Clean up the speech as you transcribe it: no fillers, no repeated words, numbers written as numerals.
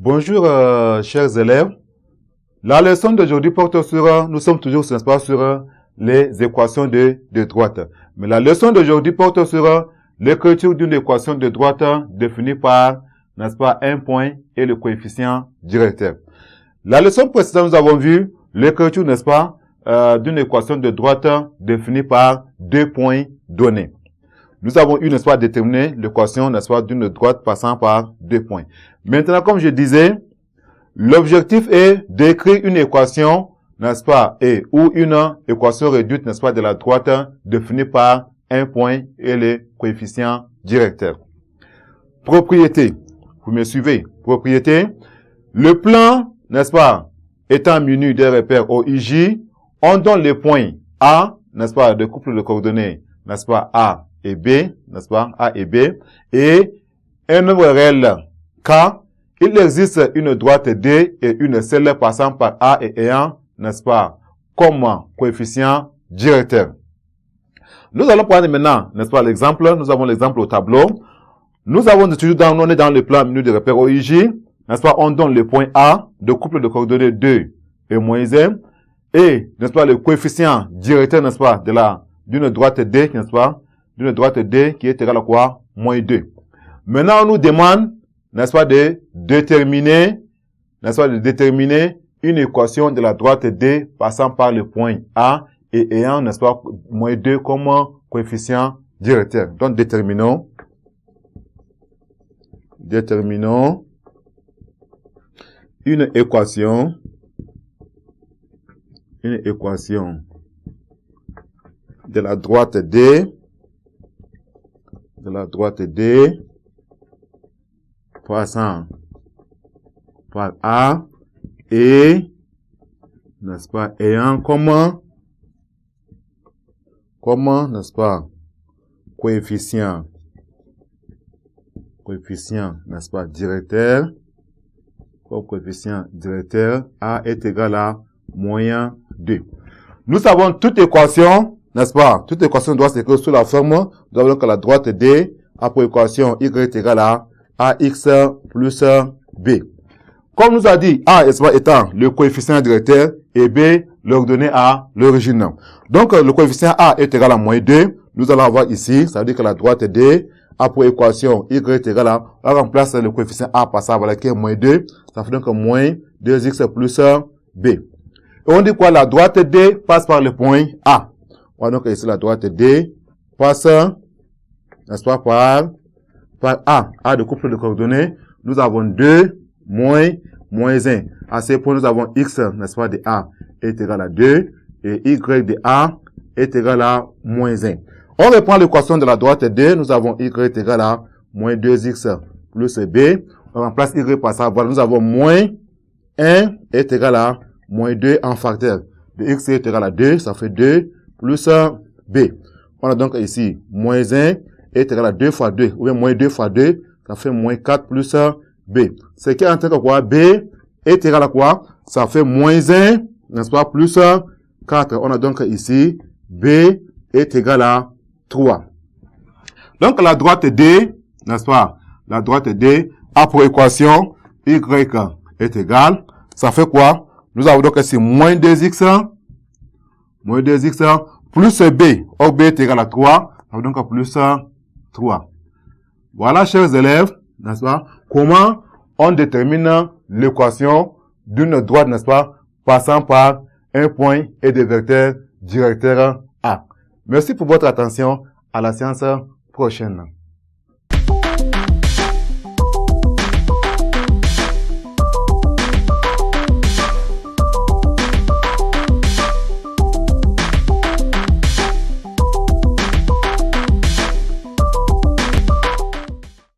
Bonjour chers élèves. La leçon d'aujourd'hui porte sur, nous sommes toujours, n'est-ce pas, sur les équations de droite. Mais la leçon d'aujourd'hui porte sur l'écriture d'une équation de droite définie par, n'est-ce pas, un point et le coefficient directeur. La leçon précédente, nous avons vu l'écriture, n'est-ce pas, d'une équation de droite définie par deux points donnés. Nous avons eu, n'est-ce pas, déterminé l'équation, n'est-ce pas, d'une droite passant par deux points. Maintenant, comme je disais, l'objectif est d'écrire une équation, n'est-ce pas, ou une équation réduite, n'est-ce pas, de la droite définie par un point et les coefficients directeurs. Propriété. Vous me suivez? Propriété. Le plan, n'est-ce pas, étant muni des repères OIJ, on donne les points A, n'est-ce pas, de couple de coordonnées, n'est-ce pas, A et B, n'est-ce pas, A et B, et un nombre réel K. Il existe une droite D et une selle passant par A et ayant, n'est-ce pas, comme coefficient directeur. Nous allons prendre maintenant, n'est-ce pas, l'exemple. Nous avons l'exemple au tableau. Nous avons toujours on est dans le plan menu de repère OIJ, n'est-ce pas, on donne le point A de couple de coordonnées 2 et moins 1 et, n'est-ce pas, le coefficient directeur, n'est-ce pas, d'une droite D, n'est-ce pas, d'une droite D qui est égale à quoi? Moins 2. Maintenant, on nous demande, n'est-ce pas, de déterminer, n'est-ce pas, de déterminer une équation de la droite D passant par le point A et ayant, n'est-ce pas, moins 2 comme coefficient directeur. Donc, déterminons une équation de la droite D, passant par A et, n'est-ce pas, ayant comment, n'est-ce pas, coefficient, n'est-ce pas, directeur, comme coefficient directeur, A est égal à moins 2. Nous savons toute équation, n'est-ce pas, toute équation doit s'écrire sous la forme, nous avons donc la droite D a pour équation Y est égal à AX plus B. Comme nous a dit, A étant le coefficient directeur et B l'ordonnée à l'origine. Donc, le coefficient A est égal à moins 2. Nous allons avoir ici, ça veut dire que la droite D a pour équation Y est égal à, on remplace le coefficient A par ça, voilà, qui est moins 2. Ça fait donc moins 2X plus B. Et on dit quoi? La droite D passe par le point A. On va donc ici la droite D passe, n'est-ce pas, par A de couple de coordonnées. Nous avons 2 moins 1. À ce point, nous avons X, n'est-ce pas, de A est égal à 2 et Y de A est égal à moins 1. On reprend l'équation de la droite D. Nous avons Y est égal à moins 2X plus B. On remplace Y par ça. Voilà, nous avons moins 1 est égal à moins 2 en facteur. De X est égal à 2, ça fait 2 plus B. On a donc ici moins 1 est égal à 2 fois 2, ou bien moins 2 fois 2, ça fait moins 4 plus B. Ce qui est en train de quoi? B est égal à quoi? Ça fait moins 1, n'est-ce pas, plus 4. On a donc ici, B est égal à 3. Donc la droite D, n'est-ce pas, la droite D a pour équation Y est égal, ça fait quoi? Nous avons donc ici moins 2X, plus B. Or B est égal à 3, ça fait donc plus 3. Voilà, chers élèves, n'est-ce pas, comment on détermine l'équation d'une droite, n'est-ce pas, passant par un point et des vecteurs directeurs A. Merci pour votre attention. À la séance prochaine.